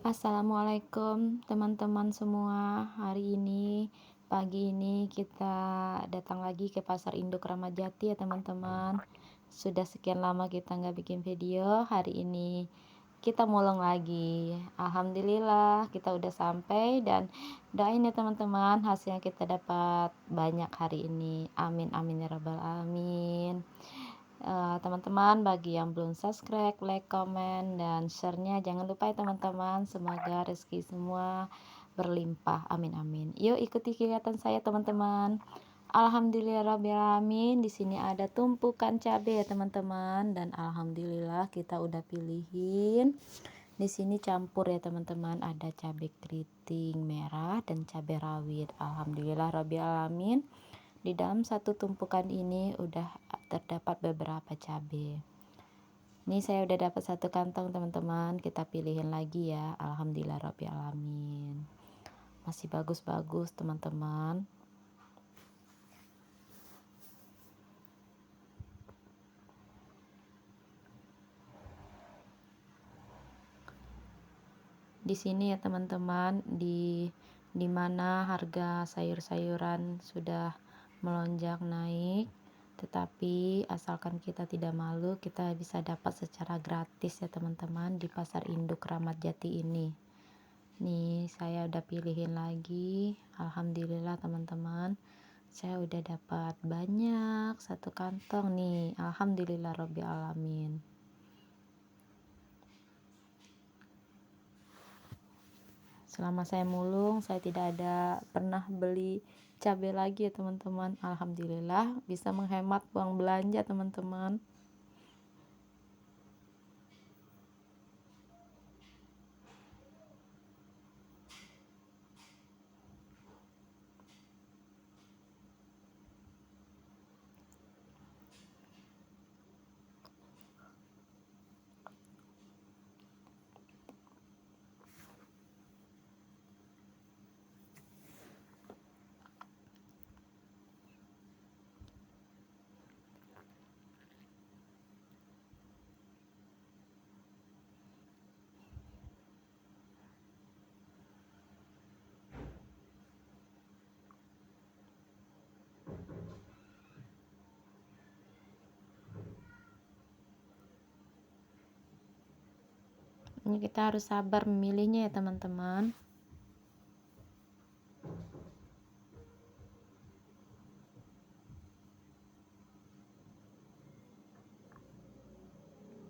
Assalamualaikum teman-teman semua. Hari ini, pagi ini kita datang lagi ke Pasar Induk Ramadjati ya teman-teman. Sudah sekian lama kita nggak bikin video, hari ini kita mulung lagi. Alhamdulillah kita udah sampai dan doain ya teman-teman hasilnya kita dapat banyak hari ini. Amin amin ya rabbal alamin. Teman-teman, bagi yang belum subscribe, like, komen, dan share-nya jangan lupa ya teman-teman. Semoga rezeki semua berlimpah. Amin amin. Yuk ikuti kegiatan saya teman-teman. Alhamdulillahirobbilalamin. Di sini ada tumpukan cabai ya teman-teman, dan alhamdulillah kita udah pilihin. Di sini campur ya teman-teman, ada cabai keriting merah dan cabai rawit. Alhamdulillah rabbil alamin. Di dalam satu tumpukan ini udah terdapat beberapa cabai. Ini saya udah dapat satu kantong teman-teman, kita pilihin lagi ya. Alhamdulillah rabbil alamin. Masih bagus-bagus teman-teman. Di sini ya teman-teman, di mana harga sayur-sayuran sudah melonjak naik, tetapi asalkan kita tidak malu, kita bisa dapat secara gratis ya teman-teman di Pasar Induk Ramadjati ini. Nih saya udah pilihin lagi. Alhamdulillah teman-teman, saya udah dapat banyak satu kantong nih. Alhamdulillah rabbil alamin. Selama saya mulung, saya tidak ada pernah beli cabai lagi ya teman-teman. Alhamdulillah bisa menghemat uang belanja teman-teman. Ini kita harus sabar memilihnya ya teman-teman.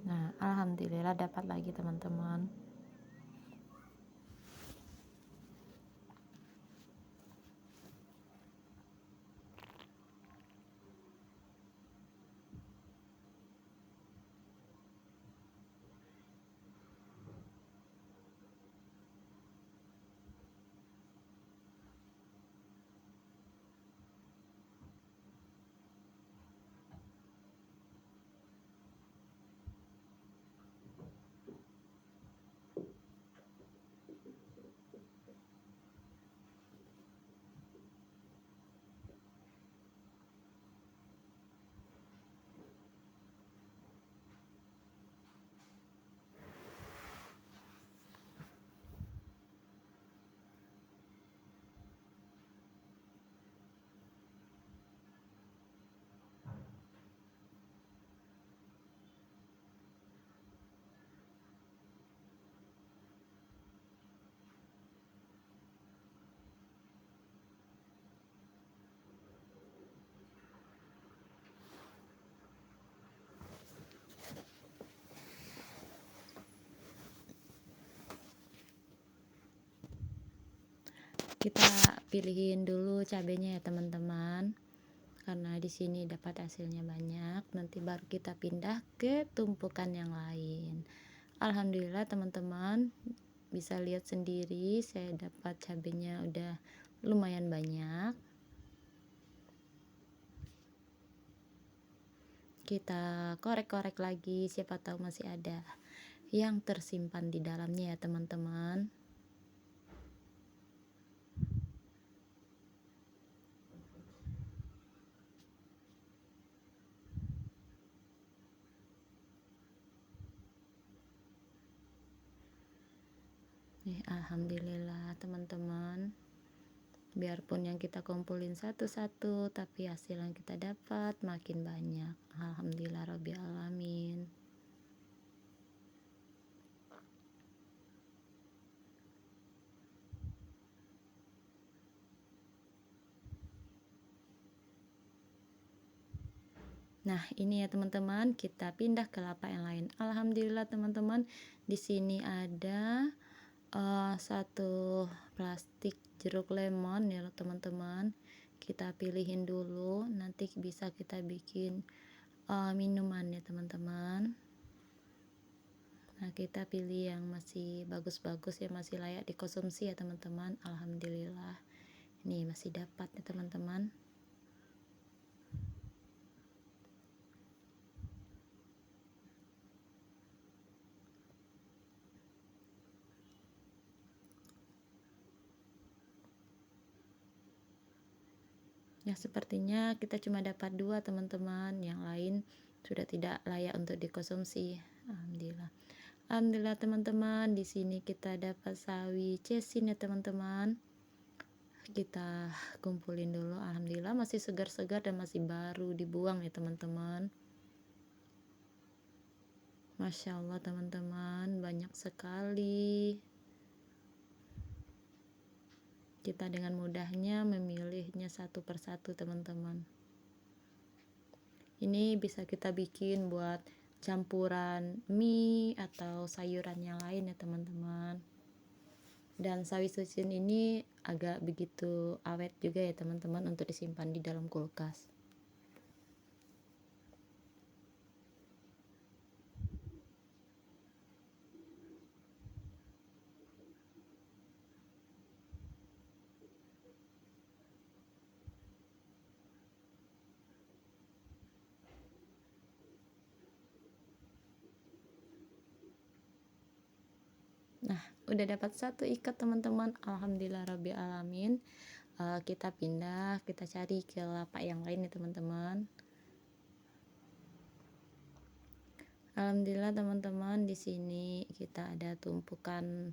Nah, alhamdulillah dapat lagi teman-teman. Kita pilihin dulu cabenya ya teman-teman. Karena di sini dapat hasilnya banyak, nanti baru kita pindah ke tumpukan yang lain. Alhamdulillah teman-teman, bisa lihat sendiri saya dapat cabenya udah lumayan banyak. Kita korek-korek lagi, siapa tahu masih ada yang tersimpan di dalamnya ya teman-teman. Nih, alhamdulillah teman-teman. Biarpun yang kita kumpulin satu-satu, tapi hasil yang kita dapat makin banyak. Alhamdulillah rabbil alamin. Nah, ini ya teman-teman, kita pindah ke lapak yang lain. Alhamdulillah teman-teman, di sini ada satu plastik jeruk lemon ya teman-teman. Kita pilihin dulu, nanti bisa kita bikin minuman ya teman-teman. Nah, kita pilih yang masih bagus-bagus ya, masih layak dikonsumsi ya teman-teman. Alhamdulillah, ini masih dapat ya teman-teman. Ya, sepertinya kita cuma dapat 2 teman-teman, yang lain sudah tidak layak untuk dikonsumsi. Alhamdulillah. Alhamdulillah teman-teman, di sini kita dapat sawi cesin ya teman-teman. Kita kumpulin dulu. Alhamdulillah masih segar-segar dan masih baru dibuang ya teman-teman. Masya Allah teman-teman, banyak sekali. Kita dengan mudahnya memilihnya satu persatu teman-teman. Ini bisa kita bikin buat campuran mie atau sayuran yang lain ya teman-teman. Dan sawi susun ini agak begitu awet juga ya teman-teman untuk disimpan di dalam kulkas. Nah, udah dapat satu ikat teman-teman. Alhamdulillah rabbil alamin. Kita pindah, kita cari ke lapak yang lain ya teman-teman. Alhamdulillah teman-teman, di sini kita ada tumpukan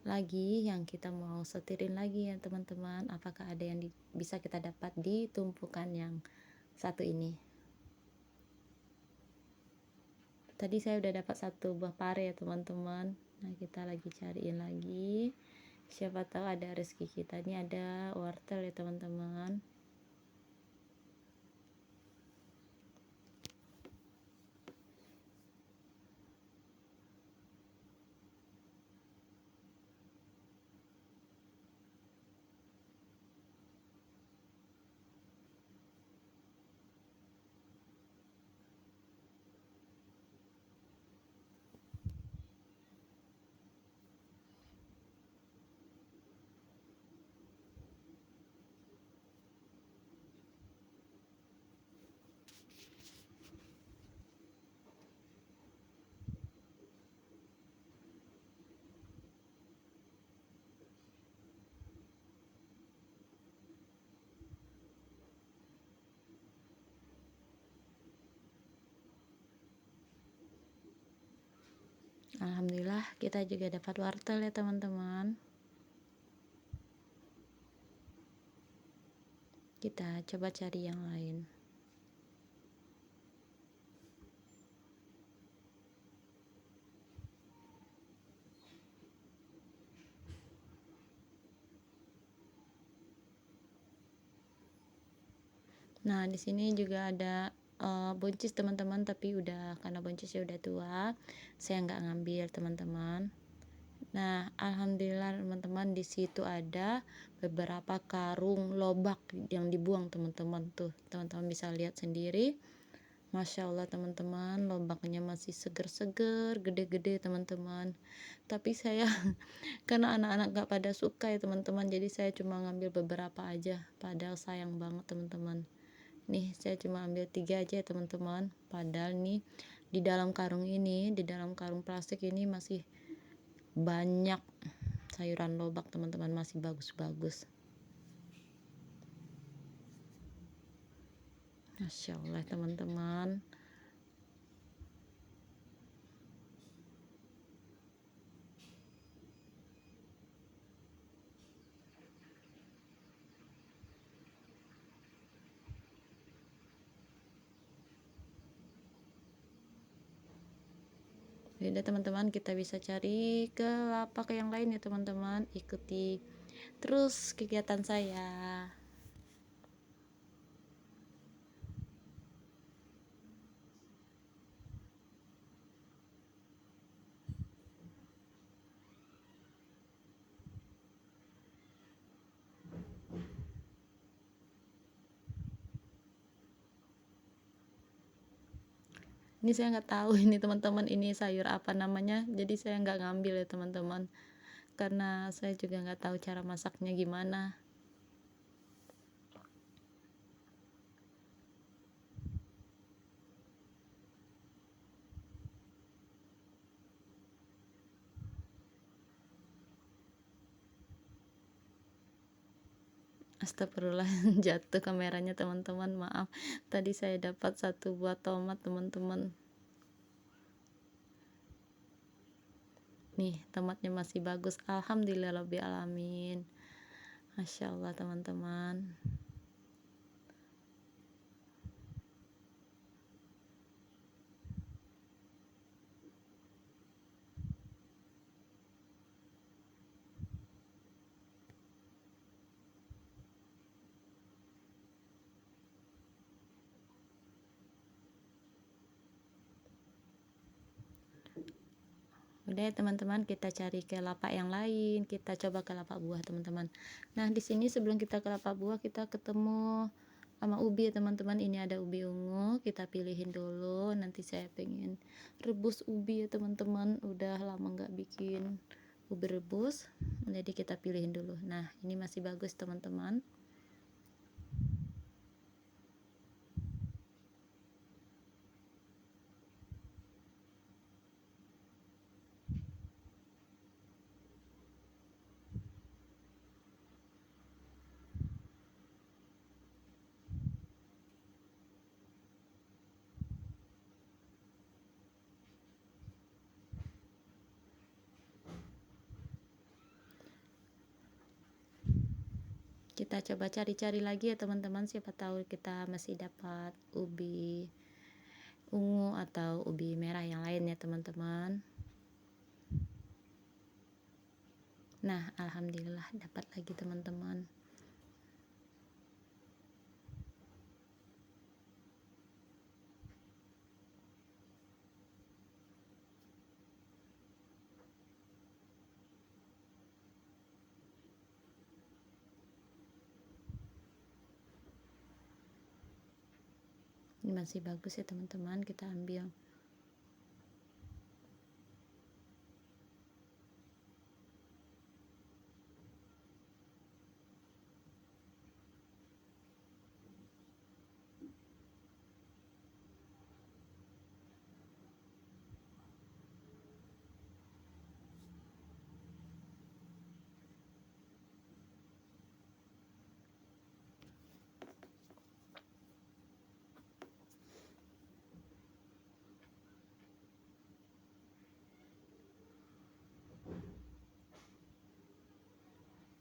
lagi yang kita mau setirin lagi ya teman-teman. Apakah ada yang bisa kita dapat di tumpukan yang satu ini? Tadi saya udah dapat satu buah pare ya teman-teman. Nah, kita lagi cariin lagi. Siapa tahu ada rezeki kita. Ini ada wortel ya teman-teman. Alhamdulillah kita juga dapat wortel ya teman-teman. Kita coba cari yang lain. Nah, di sini juga ada buncis teman-teman, tapi karena buncisnya udah tua, saya nggak ngambil teman-teman. Nah, alhamdulillah teman-teman, di situ ada beberapa karung lobak yang dibuang teman-teman. Tuh, teman-teman bisa lihat sendiri. Masya Allah teman-teman, lobaknya masih seger-seger, gede-gede teman-teman. Tapi saya karena anak-anak gak pada suka ya teman-teman, jadi saya cuma ngambil beberapa aja. Padahal sayang banget teman-teman. Nih, saya cuma ambil 3 aja ya teman-teman. Padahal nih di dalam karung ini, di dalam karung plastik ini masih banyak sayuran lobak teman-teman, masih bagus-bagus. Masya Allah teman-teman. Yaudah teman-teman, kita bisa cari ke lapak yang lain ya teman-teman, ikuti terus kegiatan saya. Ini saya nggak tahu ini teman-teman, ini sayur apa namanya, jadi saya nggak ngambil ya teman-teman, karena saya juga nggak tahu cara masaknya gimana. Astagfirullah, jatuh kameranya teman-teman, maaf. Tadi saya dapat satu buah tomat teman-teman. Nih, tomatnya masih bagus, alhamdulillahirobbilalamin. Masya Allah teman-teman. Udah ya teman-teman, kita cari ke lapak yang lain, kita coba ke lapak buah teman-teman. Nah di sini sebelum kita ke lapak buah, kita ketemu sama ubi ya teman-teman. Ini ada ubi ungu, kita pilihin dulu. Nanti saya pengen rebus ubi ya teman-teman, udah lama nggak bikin ubi rebus, jadi kita pilihin dulu. Nah ini masih bagus teman-teman. Kita coba cari-cari lagi ya teman-teman, siapa tahu kita masih dapat ubi ungu atau ubi merah yang lain ya teman-teman. Nah alhamdulillah dapat lagi teman-teman. Ini masih bagus ya teman-teman, kita ambil.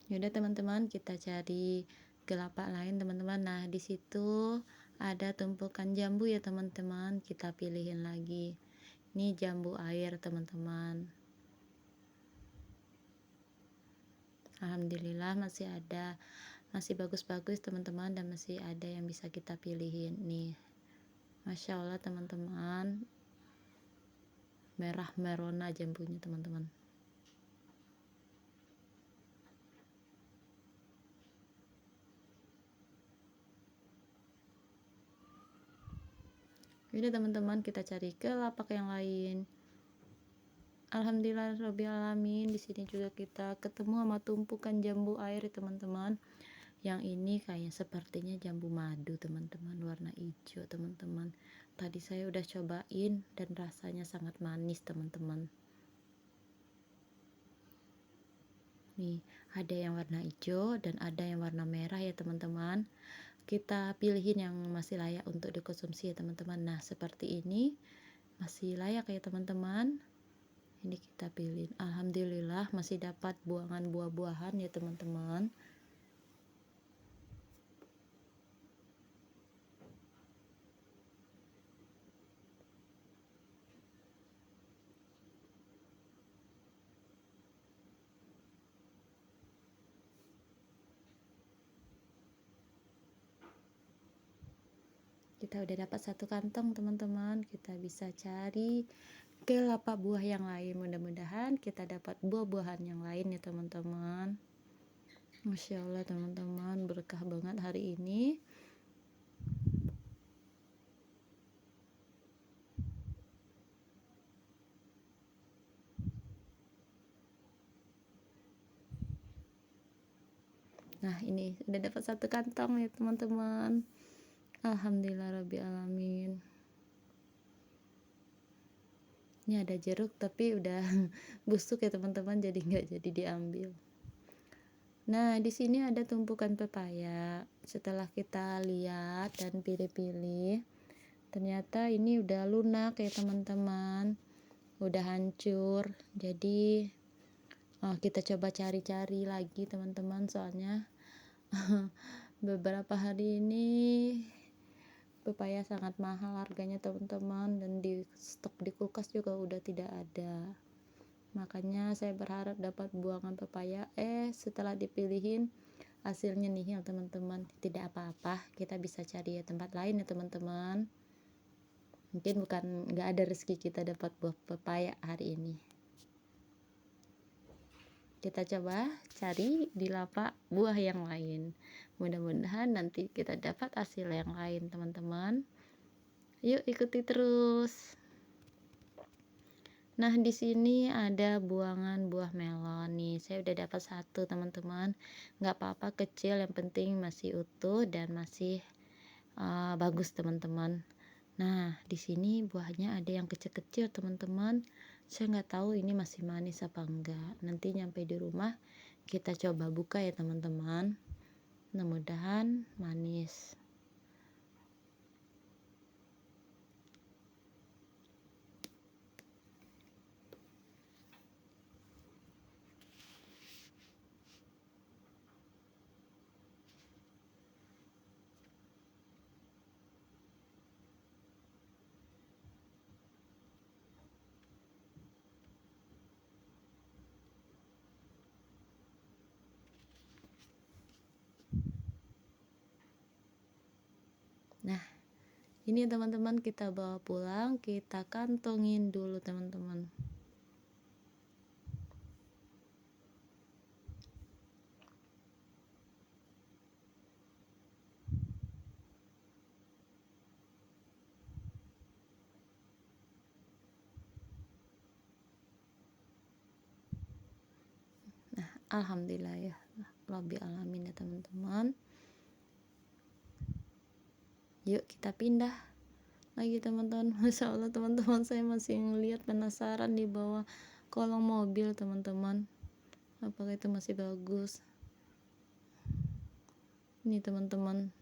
Yaudah teman-teman, kita cari ke lapak lain teman-teman. Nah di situ ada tumpukan jambu ya teman-teman, kita pilihin lagi. Ini jambu air teman-teman. Alhamdulillah masih ada, masih bagus-bagus teman-teman, dan masih ada yang bisa kita pilihin nih. Masya Allah teman-teman, merah merona jambunya teman-teman. Udah teman-teman, kita cari ke lapak yang lain. Alhamdulillahirobbilalamin, di sini juga kita ketemu sama tumpukan jambu air teman-teman. Yang ini kayak sepertinya jambu madu teman-teman, warna hijau teman-teman. Tadi saya udah cobain dan rasanya sangat manis teman-teman. Nih ada yang warna hijau dan ada yang warna merah ya teman-teman. Kita pilihin yang masih layak untuk dikonsumsi ya teman-teman. Nah seperti ini masih layak ya teman-teman, ini kita pilih. Alhamdulillah masih dapat buangan buah-buahan ya teman-teman. kita udah dapat satu kantong teman-teman, kita bisa cari kelapa buah yang lain. Mudah-mudahan kita dapat buah-buahan yang lain ya teman-teman. Masya Allah teman-teman, berkah banget hari ini. Nah ini udah dapat satu kantong ya teman-teman. Alhamdulillah rabbil alamin. Ini ada jeruk tapi udah busuk ya teman-teman, jadi nggak jadi diambil. Nah di sini ada tumpukan pepaya. Setelah kita lihat dan pilih-pilih, ternyata ini udah lunak ya teman-teman, udah hancur. Jadi kita coba cari-cari lagi teman-teman, soalnya beberapa hari ini pepaya sangat mahal harganya teman-teman, dan di stok di kulkas juga udah tidak ada. Makanya saya berharap dapat buangan pepaya. Setelah dipilihin hasilnya nihil teman-teman. Tidak apa-apa, kita bisa cari ya tempat lain ya teman-teman. Mungkin bukan nggak ada rezeki kita dapat buah pepaya hari ini. Kita coba cari di lapak buah yang lain. Mudah-mudahan nanti kita dapat hasil yang lain teman-teman. Yuk ikuti terus. Nah di sini ada buangan buah melon nih. Saya udah dapat satu teman-teman. Nggak apa-apa kecil, yang penting masih utuh dan masih bagus teman-teman. Nah di sini buahnya ada yang kecil-kecil teman-teman. Saya nggak tahu ini masih manis apa enggak. Nanti nyampe di rumah kita coba buka ya teman-teman. Mudah-mudahan manis. Nah ini teman-teman, kita bawa pulang, kita kantongin dulu teman-teman. Nah alhamdulillah ya rabbil alamin ya teman-teman. Yuk kita pindah lagi teman-teman. Masya Allah teman-teman, saya masih ngelihat, penasaran di bawah kolong mobil teman-teman, apakah itu masih bagus. Ini teman-teman,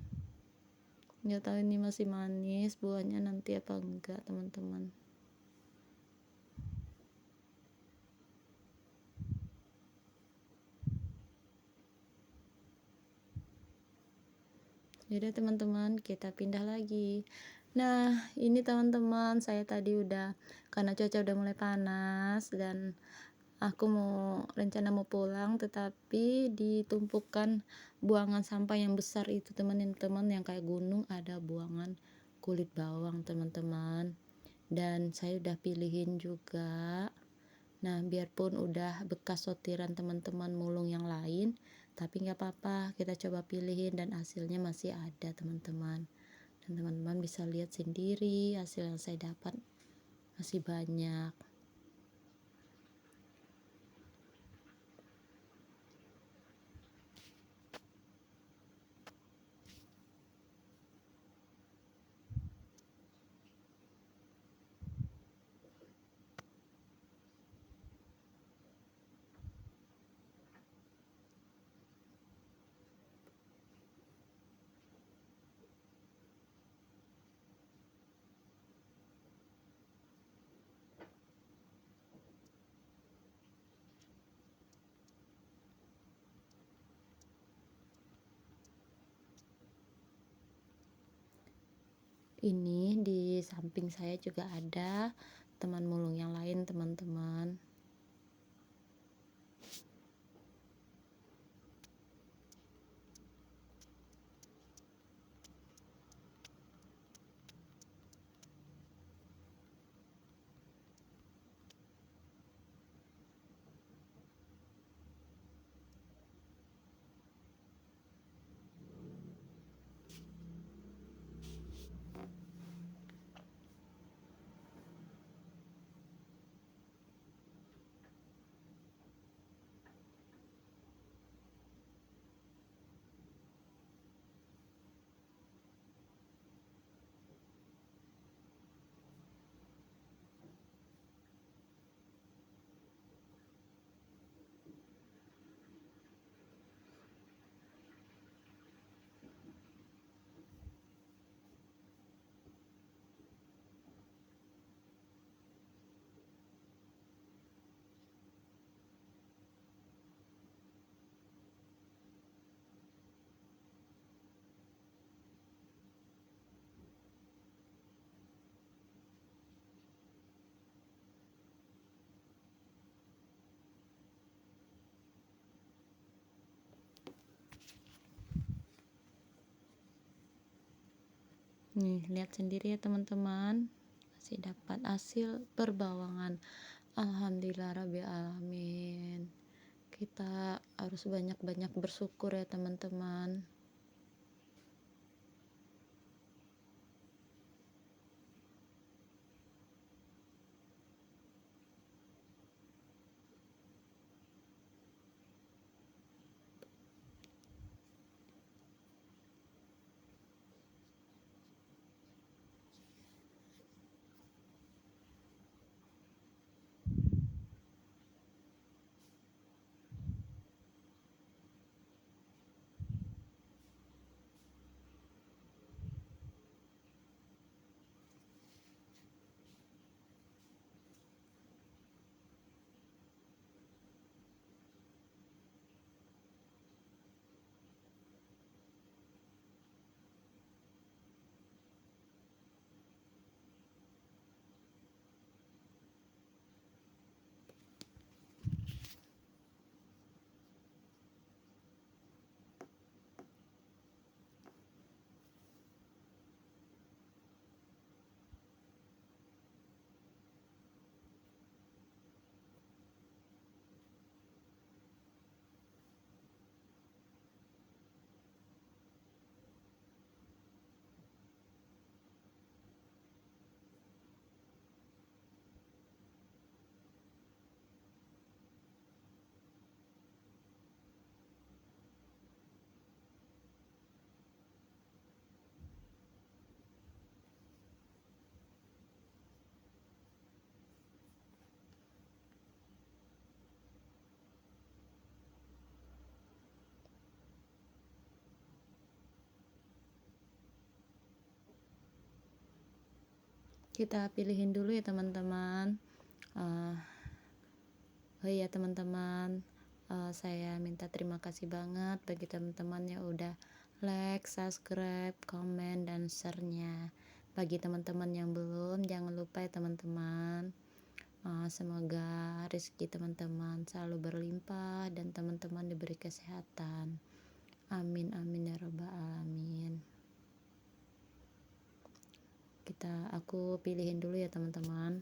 nggak tahu ini masih manis buahnya nanti apa enggak teman-teman. Yaudah teman-teman, kita pindah lagi. Nah ini teman-teman, saya tadi udah, karena cuaca udah mulai panas dan aku rencana mau pulang, tetapi ditumpukan buangan sampah yang besar itu teman-teman, yang kayak gunung, ada buangan kulit bawang teman-teman. Dan saya udah pilihin juga. Nah biarpun udah bekas sortiran teman-teman mulung yang lain, tapi nggak apa-apa, kita coba pilihin dan hasilnya masih ada teman-teman. Dan teman-teman bisa lihat sendiri hasil yang saya dapat masih banyak. Ini di samping saya juga ada teman mulung yang lain teman-teman. Nih, lihat sendiri ya teman-teman, masih dapat hasil perbawangan. Alhamdulillah rabbil alamin. Kita harus banyak-banyak bersyukur ya teman-teman. Kita pilihin dulu ya teman-teman. Oh iya teman-teman, saya minta terima kasih banget bagi teman-teman yang udah like, subscribe, komen, dan share-nya. Bagi teman-teman yang belum, jangan lupa ya teman-teman. Semoga rezeki teman-teman selalu berlimpah dan teman-teman diberi kesehatan. Amin amin ya robbal alamin. Aku pilihin dulu ya teman-teman.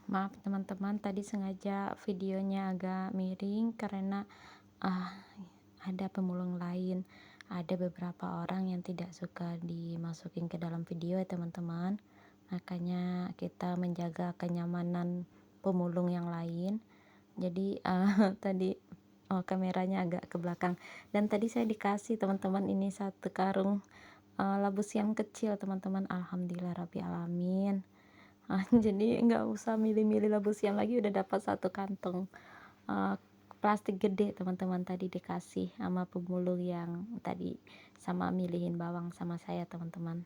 Maaf teman-teman, tadi sengaja videonya agak miring karena ah, ada pemulung lain. Ada beberapa orang yang tidak suka dimasukin ke dalam video ya teman-teman. Makanya kita menjaga kenyamanan pemulung yang lain. Jadi tadi kameranya agak ke belakang. Dan tadi saya dikasih teman-teman ini satu karung labu siam kecil teman-teman. Alhamdulillah rabbil alamin. Jadi nggak usah milih-milih labu siam lagi, udah dapat satu kantong plastik gede teman-teman. Tadi dikasih sama pemulung yang tadi sama milihin bawang sama saya teman-teman.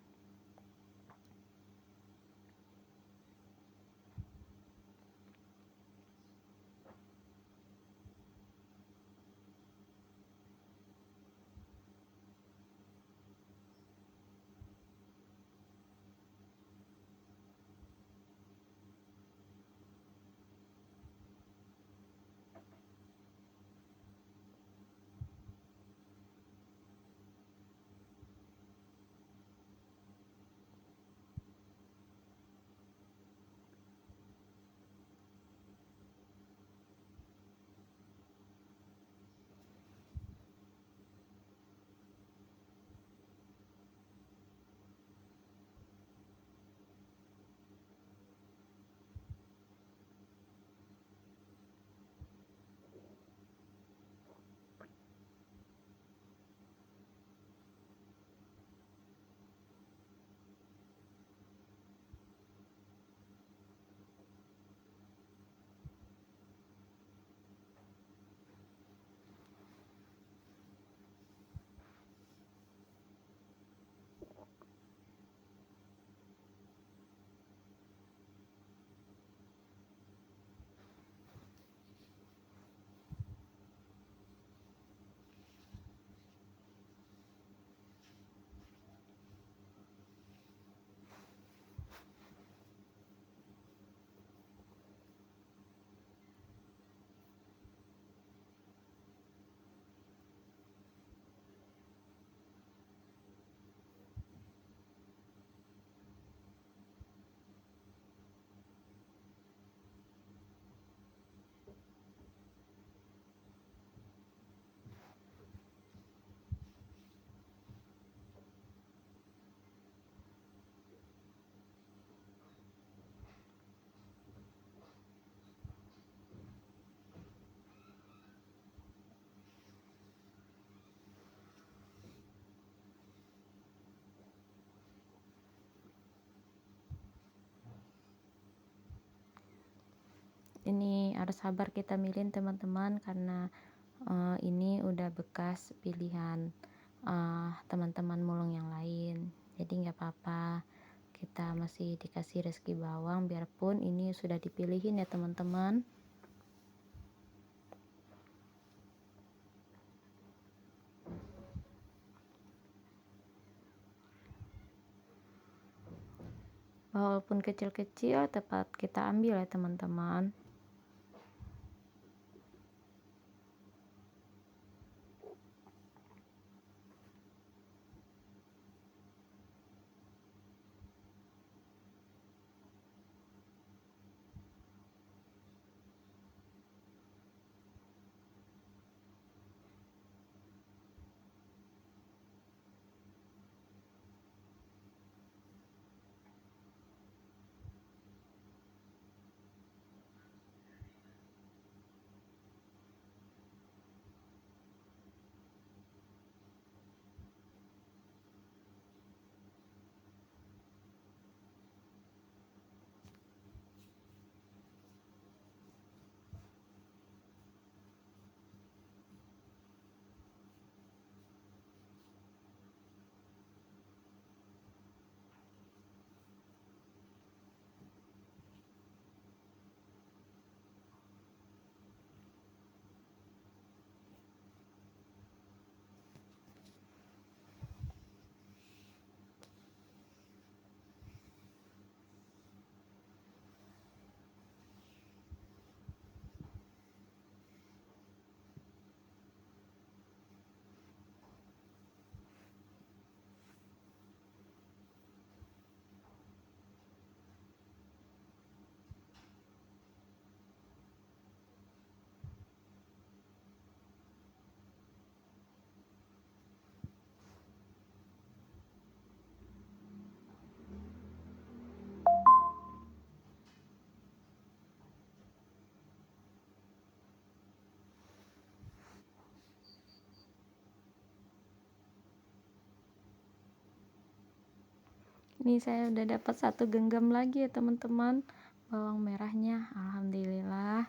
Ini harus sabar kita milihin teman-teman, karena ini udah bekas pilihan teman-teman mulung yang lain. Jadi nggak apa-apa, kita masih dikasih rezeki bawang biarpun ini sudah dipilihin ya teman-teman. Walaupun kecil-kecil tetap kita ambil ya teman-teman. Nih saya udah dapat 1 genggam lagi ya teman-teman, bawang merahnya. Alhamdulillah.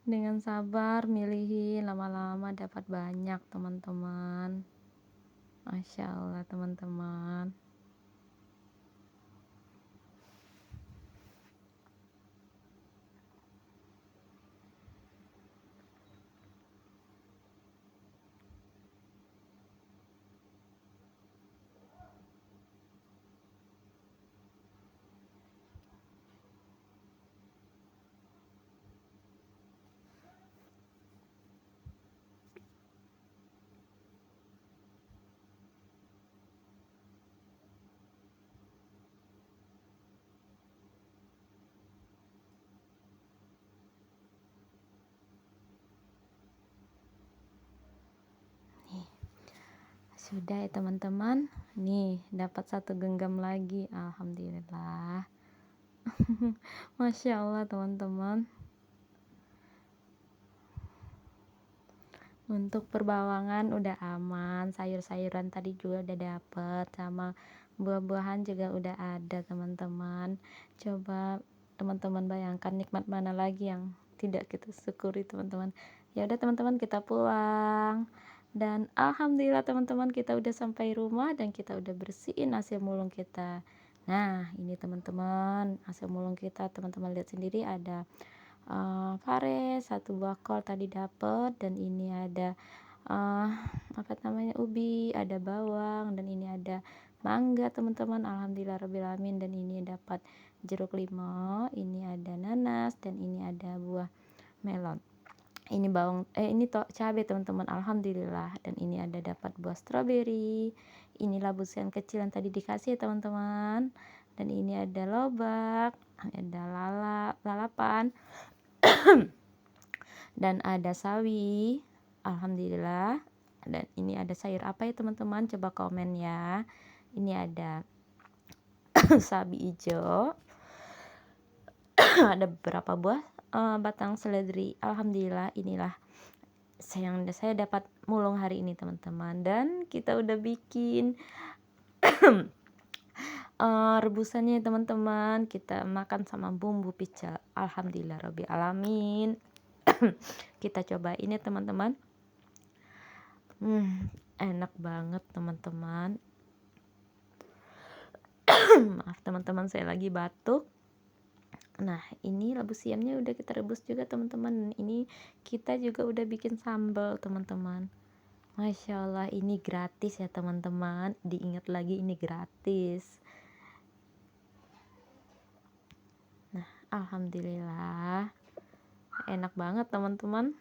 Dengan sabar milihin, lama-lama dapat banyak teman-teman. Masya Allah teman-teman. Sudah ya teman-teman, nih dapat 1 genggam lagi, alhamdulillah. Masya Allah teman-teman. Untuk perbawangan udah aman, sayur-sayuran tadi juga udah dapet, sama buah-buahan juga udah ada teman-teman. Coba teman-teman bayangkan nikmat mana lagi yang tidak kita syukuri teman-teman. Ya udah teman-teman, kita pulang. Dan alhamdulillah teman-teman, kita udah sampai rumah dan kita udah bersihin AC mulung kita. Nah ini teman-teman, AC mulung kita, teman-teman lihat sendiri ada karet, 1 buah kol tadi dapet, dan ini ada apa namanya, ubi, ada bawang, dan ini ada mangga teman-teman. Alhamdulillah rabbil alamin. Dan ini dapat jeruk limau, ini ada nanas, dan ini ada buah melon. Ini bawang ini cabai teman-teman, alhamdulillah. Dan ini ada dapat buah stroberi. Ini labusan kecil yang tadi dikasih ya teman-teman. Dan ini ada lobak, ada lalapan, dan ada sawi, alhamdulillah. Dan ini ada sayur apa ya teman-teman, coba komen ya. Ini ada sawi hijau, ada beberapa buah batang seledri. Alhamdulillah, inilah yang saya dapat mulung hari ini teman-teman. Dan kita udah bikin rebusannya teman-teman, kita makan sama bumbu pecel. Alhamdulillah rabbil alamin. Kita coba ini teman-teman. Enak banget teman-teman. Maaf teman-teman, saya lagi batuk. Nah ini labu siamnya udah kita rebus juga teman-teman. Ini kita juga udah bikin sambal teman-teman. Masya Allah, ini gratis ya teman-teman. Diingat lagi, ini gratis. Nah alhamdulillah, enak banget teman-teman.